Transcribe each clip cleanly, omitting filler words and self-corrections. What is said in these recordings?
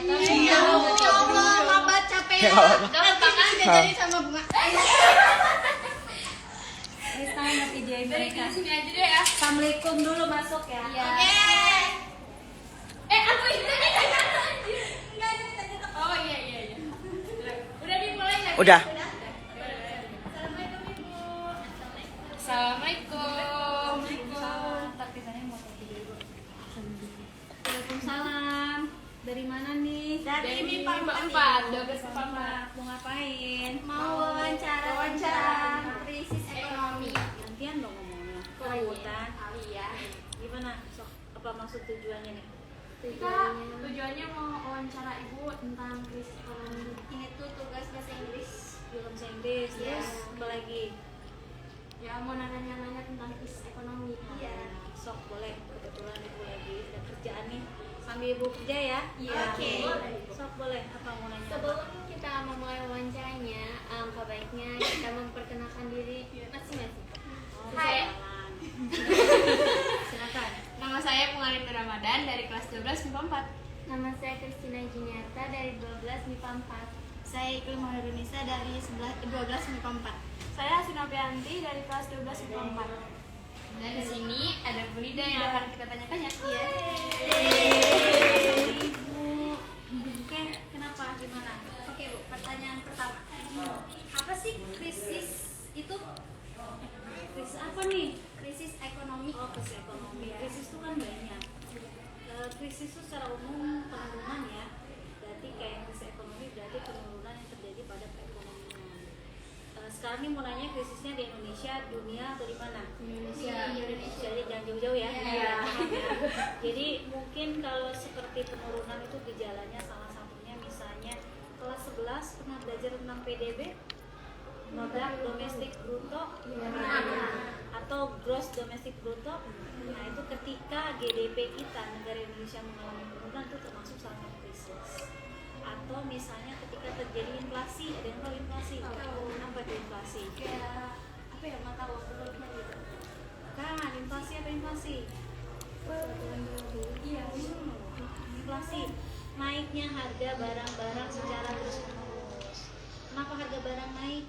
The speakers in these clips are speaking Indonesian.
kelihatan. Ya Allah, maba capek ya. Nanti jadi sama bunga. Kita nge-videoin Dari mereka. sini aja deh ya. Assalamualaikum dulu masuk ya. Oke. Aku itu Oh iya. Udah dimulai lagi. Udah. Assalamualaikum Ibu. Assalamualaikum. Tapi saya mau video dulu. Waalaikumsalam. Dari mana nih? Dari MIPA 12 Mau ngapain? Mau wawancara krisis ekonomi. Gantian dong ngomongnya. Kerebutan. Iya. Gimana? Sok, apa maksud tujuannya nih? Kita tujuannya mau wawancara Ibu tentang krisis ekonomi. Ini tuh tugas bahasa Inggris. Film bahasa Inggris. Iya. Terus apa lagi? Ya mau nanya-nanya tentang krisis ekonomi. Iya. Sok boleh. Kebetulan ibu lagi ada kerjaan nih. Sambil ibu kerja ya. Iya. Oke. Sok boleh. Apa mau nanya? Sebelum kita memulai wawancaranya, apa baiknya kita memperkenalkan diri masing-masing. Hai. Kenalan. Silakan. Nama saya Pengalim Ramadan dari kelas 12 MIPA 4. Nama saya Kristina Juniarta dari 12 MIPA 4. Saya Iklim Indonesia dari 12 MIPA 4. Saya Sinapianti dari kelas 12 MIPA 4. Dan di sini ada Bu Nida yang akan kita tanya-tanya. Iya. Ibu. Oke, kenapa? Gimana? Oke Bu, pertanyaan pertama. Apa sih krisis itu? Krisis apa nih? Krisis ekonomi. Oh, krisis ekonomi. Krisis itu kan banyak. Krisis itu secara umum penurunan ya. Berarti kayak krisis ekonomi berarti penurunan yang terjadi pada perekonomian. Sekarang nih mau nanya krisisnya di Indonesia, dunia atau di mana? Indonesia. Jadi jangan jauh-jauh ya. Iya. Jadi mungkin kalau seperti penurunan itu gejalanya salah satunya misalnya kelas 11 pernah belajar tentang PDB, produk domestik bruto, atau gross domestic bruto. Nah itu ketika GDP kita negara Indonesia mengalami penurunan itu termasuk salah satu krisis. Atau misalnya ketika terjadi inflasi, ada yang tahu inflasi? Apa itu inflasi? Kayak apa ya, mata uang turunnya gitu. Kan inflasi apa inflasi? Iya. Inflasi naiknya harga barang-barang secara terus menerus. Kenapa harga barang naik?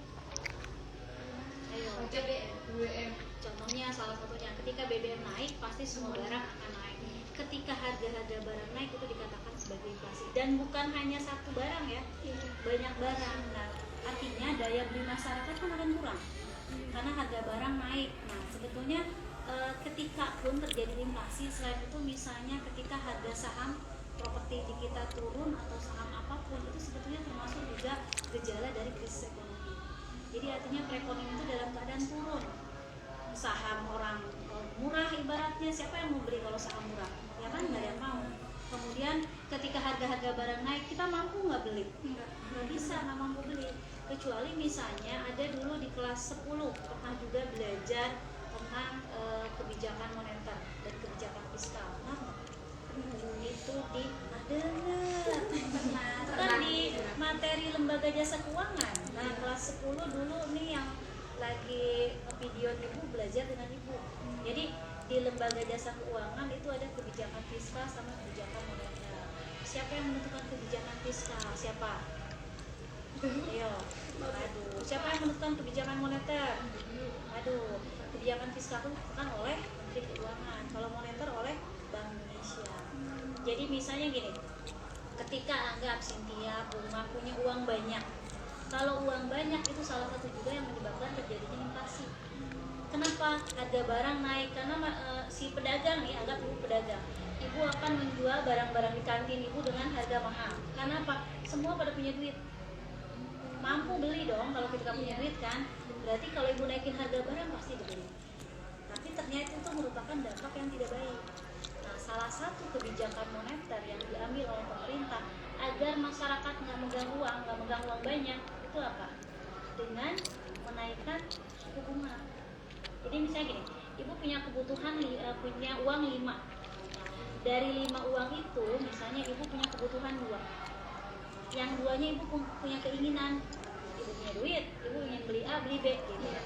Ayo. BBM. Contohnya salah satunya ketika BBM naik pasti semua barang akan naik. Ketika harga-harga barang naik itu dikatakan sebagai inflasi dan bukan hanya satu barang ya, banyak barang. Nah, artinya daya beli masyarakat kan akan kurang karena harga barang naik. Nah, sebetulnya ketika pun terjadi inflasi, selain itu misalnya ketika harga saham properti di kita turun atau saham apapun itu sebetulnya termasuk juga gejala dari krisis ekonomi. Jadi artinya perekonomian itu dalam keadaan turun. Saham orang murah ibaratnya, siapa yang mau beli kalau saham murah? Ya kan nggak ada yang mau. Kemudian ketika harga-harga barang naik, kita mampu nggak beli? Nggak bisa, nggak mampu beli. Kecuali misalnya ada dulu di kelas 10 pernah juga belajar tentang kebijakan moneter dan kebijakan fiskal. Nah, itu di kan di materi lembaga jasa keuangan. Nah, kelas 10 dulu nih yang lagi video ibu belajar dengan ibu. Jadi di lembaga jasa keuangan itu ada kebijakan fiskal sama kebijakan moneter. Siapa yang menentukan kebijakan fiskal? Siapa? Ayo. Aduh, siapa yang menentukan kebijakan moneter? Aduh, kebijakan fiskal itu kan oleh Menteri Keuangan. Kalau moneter oleh Bank Indonesia. Jadi misalnya gini, ketika anggap Cynthia, Bunga punya uang banyak. Kalau uang banyak itu salah satu juga yang menyebabkan terjadinya inflasi. Kenapa harga barang naik? Karena si pedagang nih, anggap ibu pedagang, ibu akan menjual barang-barang di kantin ibu dengan harga mahal. Karena apa? Semua pada punya duit, mampu beli dong. Kalau kita punya duit kan, berarti kalau ibu naikin harga barang pasti dibeli. Tapi ternyata itu merupakan dampak yang tidak baik. Nah, salah satu kebijakan moneter yang diambil oleh pemerintah agar masyarakat nggak megang uang banyak, itu apa? Dengan menaikkan suku bunga. Jadi misalnya gini, ibu punya kebutuhan, punya uang 5. Dari 5 uang itu, misalnya ibu punya kebutuhan 2. Yang 2-nya ibu punya keinginan, ibu punya duit, ibu ingin beli A, beli B gitu ya.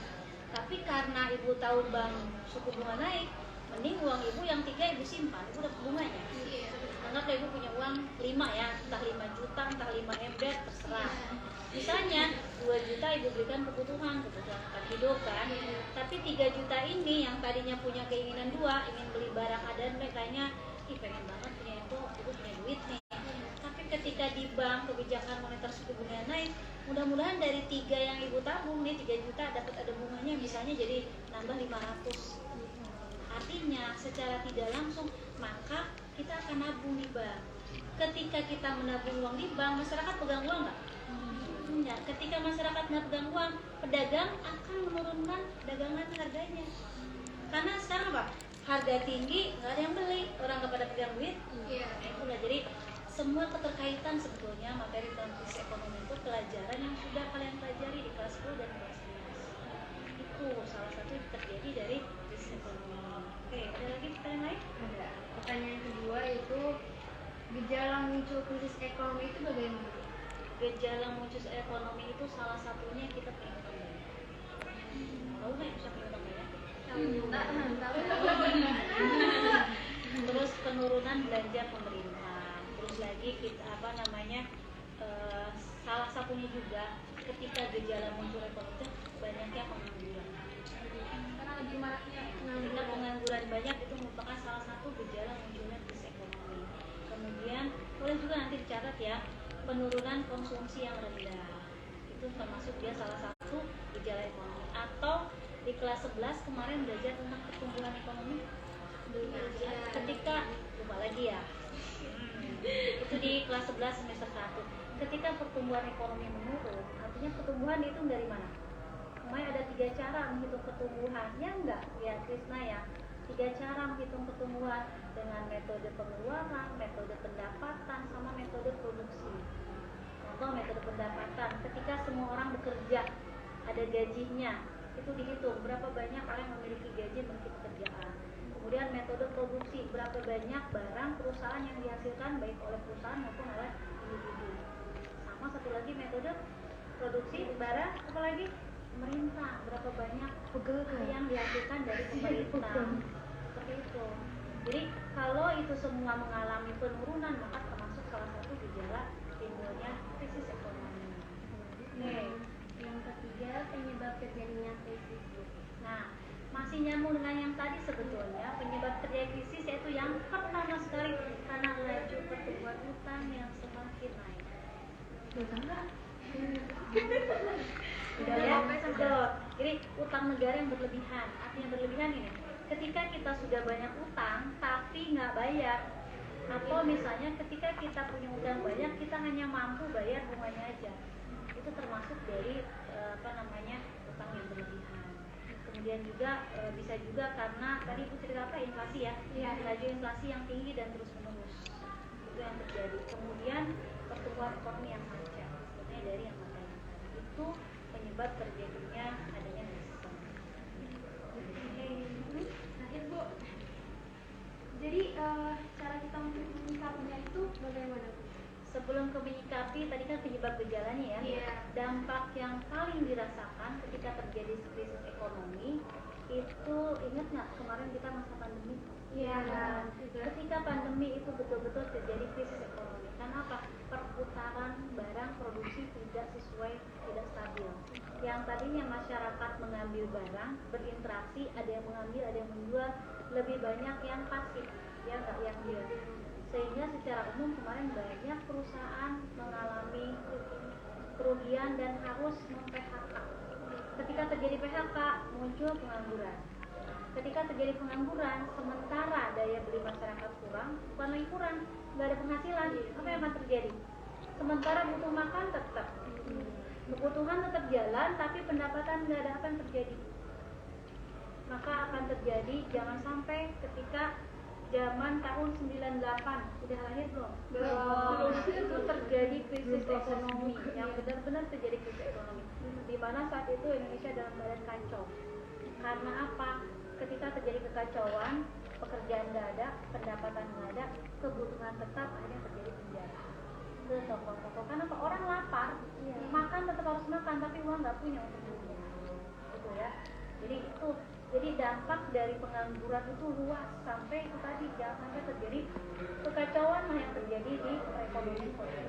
Tapi karena ibu tahu bank suku bunga naik, Mending uang ibu yang 3 ibu simpan, ibu dapat bunganya. Anggaplah ibu punya uang 5 ya, entah 5 juta, entah 5 ember, terserah. Misalnya 2 juta ibu belikan kebutuhan akan hidup kan. Tapi 3 juta ini yang tadinya punya keinginan 2, ingin beli barang ada kayaknya pengen banget punya itu, ibu punya duit nih. Tapi ketika di bank kebijakan moneter suku bunga naik, mudah-mudahan dari 3 yang ibu tabung nih 3 juta dapat ada bunganya, misalnya jadi nambah 500. Artinya secara tidak langsung maka kita akan nabung di bank. Ketika kita menabung uang di bank, masyarakat pegang uang nggak? Ya, ketika masyarakat nggak pegang uang, pedagang akan menurunkan dagangan harganya. Karena sekarang apa? Harga tinggi, nggak ada yang beli, orang nggak pada pegang duit. Nah, itulah jadi semua keterkaitan sebetulnya materi tentang krisis ekonomi itu pelajaran yang sudah kalian pelajari di kelas 10 dan kelas 11. Itu salah satu yang terjadi dari krisis ekonomi. Oke, ada lagi pertanyaan lain? Ada. Pertanyaan kedua itu gejala muncul krisis ekonomi itu bagaimana? Gejala muncul ekonomi itu salah satunya kita punya utang banyak. Tahu nggak yang bisa punya utang banyak? Terus penurunan belanja pemerintah. Terus lagi kita salah satunya juga ketika gejala muncul ekonomi itu banyaknya pengangguran. Karena lebih maraknya Ketika pengangguran banyak itu merupakan salah satu gejala munculnya krisis ekonomi. Kemudian boleh juga nanti dicatat ya, penurunan konsumsi yang rendah. Itu termasuk dia salah satu gejala ekonomi. Atau di kelas 11 kemarin belajar tentang pertumbuhan ekonomi. Ketika lupa lagi ya. Itu di kelas 11 semester 1. Ketika pertumbuhan ekonomi menurun, artinya pertumbuhan itu dari mana? Kemarin ada 3 cara menghitung pertumbuhan, ya enggak? Ya Krisna ya. 3 cara menghitung pertumbuhan dengan metode pengeluaran, metode pendapatan, sama metode produksi. Contoh metode pendapatan, ketika semua orang bekerja, ada gajinya, itu dihitung berapa banyak orang yang memiliki gaji memiliki pekerjaan. Kemudian metode produksi, berapa banyak barang perusahaan yang dihasilkan baik oleh perusahaan maupun oleh individu. Sama satu lagi metode produksi barang, apa lagi? Pemerintah, berapa banyak pegawai yang dihasilkan dari pemerintah. Seperti itu. Jadi kalau itu semua mengalami penurunan, maka termasuk salah satu gejala timbulnya krisis ekonomi. Yang ketiga, penyebab terjadinya krisis. Nah, masih nyambung dengan yang tadi sebetulnya. Penyebab terjadi krisis yaitu yang pertama sekali karena laju pertumbuhan utang yang semakin naik. Udah ya, betul. Jadi utang negara yang berlebihan. Artinya berlebihan ini, ketika kita sudah banyak utang tapi nggak bayar, atau misalnya ketika kita punya utang banyak kita hanya mampu bayar bunganya aja, itu termasuk dari utang yang berlebihan. Kemudian juga bisa juga karena tadi ibu cerita apa, inflasi ya, laju inflasi yang tinggi dan terus menerus, itu yang terjadi. Kemudian pertumbuhan ekonomi yang lancar, sebetulnya dari yang materi itu penyebab terjadinya adanya krisis ekonomi. Terakhir Bu, jadi cara kita untuk menyikapinya itu bagaimana Bu? Sebelum ke menyikapi, tadi kan penyebab gejalanya ya. Dampak yang paling dirasakan ketika terjadi krisis ekonomi itu, ingat nggak kemarin kita masa pandemi? Ketika pandemi itu betul-betul terjadi krisis ekonomi. Karena apa? Perputaran barang produksi tidak sesuai, tidak stabil. Yang tadinya masyarakat mengambil barang, berinteraksi, ada yang mengambil, ada yang menjual, lebih banyak yang pasif, ya nggak yang jual. Sehingga secara umum kemarin banyak perusahaan mengalami kerugian dan harus mem-PHK. Ketika terjadi PHK, muncul pengangguran. Ketika terjadi pengangguran, sementara daya beli masyarakat kurang, bukan lagi kurang, nggak ada penghasilan, apa yang akan terjadi? Sementara butuh makan tetap, kebutuhan tetap jalan, tapi pendapatan nggak ada, apa yang terjadi? Maka akan terjadi, jangan sampai ketika zaman tahun 98, udah lahir belum? Belum. Itu terjadi krisis ekonomi, yang benar-benar terjadi krisis ekonomi, di mana saat itu Indonesia dalam keadaan kacau. Karena apa? Ketika terjadi kekacauan, pekerjaan nggak ada, pendapatan nggak ada, kebutuhan tetap, akhirnya terjadi penjara ke toko-toko. Karena apa? Orang lapar, makan tetap harus makan, tapi uang nggak punya untuk beli, gitu ya. Jadi itu Jadi dampak dari pengangguran itu luas sampai itu tadi, jangan sampai terjadi kekacauan lah yang terjadi di perekonomian kota.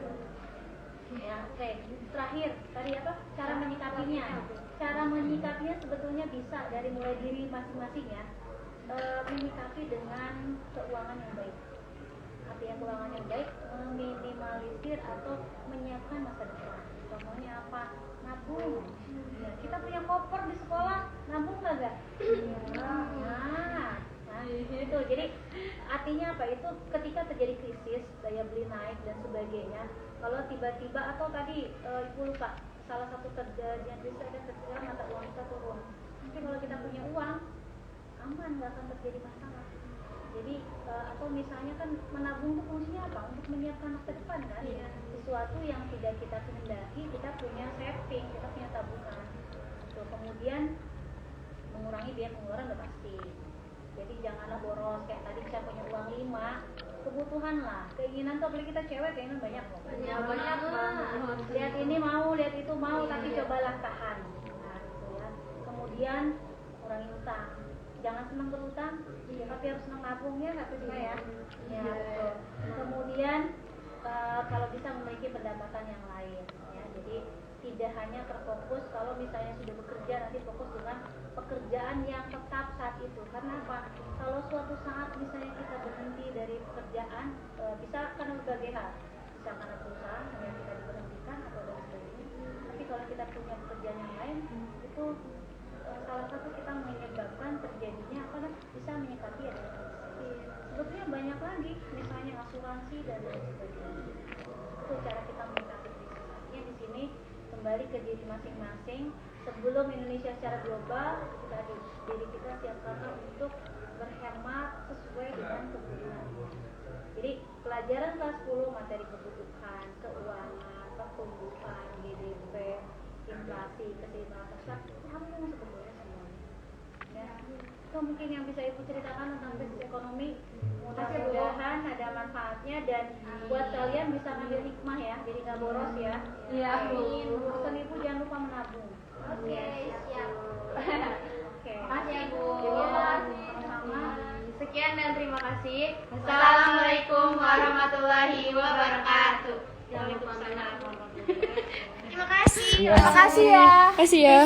Ya, oke. Terakhir tadi apa? Cara menyikapinya. Cara menyikapinya sebetulnya bisa dari mulai diri masing-masing ya. Menyikapi dengan keuangan yang baik. Artinya keuangan yang baik, meminimalisir atau menyiapkan masa depan. Contohnya apa? Nabung. Ya, kita punya koper di sekolah, nabung nggak gak? Nah itu. Jadi artinya apa? Itu ketika terjadi krisis, daya beli naik dan sebagainya. Kalau tiba-tiba atau tadi ibu lupa, salah satu terjadinya krisis ada ketika mata uang kita turun. Mungkin kalau kita punya uang, aman, nggak akan terjadi masalah. Jadi atau misalnya kan menabung itu fungsinya apa? Untuk menyiapkan masa depan kan? Sesuatu yang tidak kita kehendaki, kita punya saving, kita punya tabungan. Tuh, kemudian mengurangi biaya pengeluaran udah pasti. Jadi janganlah boros kayak tadi saya punya uang 5, kebutuhan lah, keinginan tuh, apalagi kita cewek keinginan banyak loh. Banyak banget. Lihat ini mau, lihat itu mau, tapi cobalah tahan. Nah, gitu ya. Kemudian kurangi utang. Jangan senang berutang, ya, tapi harus senang nabungnya, satu juga ya. Ya, betul. Kemudian kalau bisa memiliki pendapatan yang lain, ya. Jadi tidak hanya terfokus kalau misalnya sudah bekerja, nanti fokus dengan pekerjaan yang tetap saat itu. Karena apa? Kalau suatu saat misalnya kita berhenti dari pekerjaan, bisa karena berbagai hal, bisa karena perusahaan yang kita diberhentikan atau dan sebagainya. Tapi kalau kita punya pekerjaan yang lain, itu salah satu kita menyebabkan terjadinya apa, bisa menyikapi ya. Sebetulnya banyak lagi, misalnya asuransi dan lain sebagainya. Itu cara kita menyikapi krisis. Di sini kembali ke diri masing-masing. Sebelum Indonesia secara global, diri kita siapkan untuk berhemat sesuai dengan kebutuhan. Jadi pelajaran kelas 10 materi kebutuhan, keuangan, pertumbuhan, GDP, inflasi, keseimbangan pasar, nyambung sebetulnya semuanya. Ya, itu mungkin yang bisa ibu ceritakan tentang krisis ekonomi. Mudah-mudahan ada manfaatnya dan buat kalian bisa ngambil hikmah ya, jadi nggak boros ya. Iya, Amin. Pesan ibu jangan lupa menabung. Oke, siap. Oke. Makasih, Bu. Ya, sama-sama. Sekian dan terima kasih. Assalamualaikum warahmatullahi wabarakatuh. Waalaikumsalam warahmatullahi wabarakatuh. Terima kasih. Terima kasih ya. Kasih ya.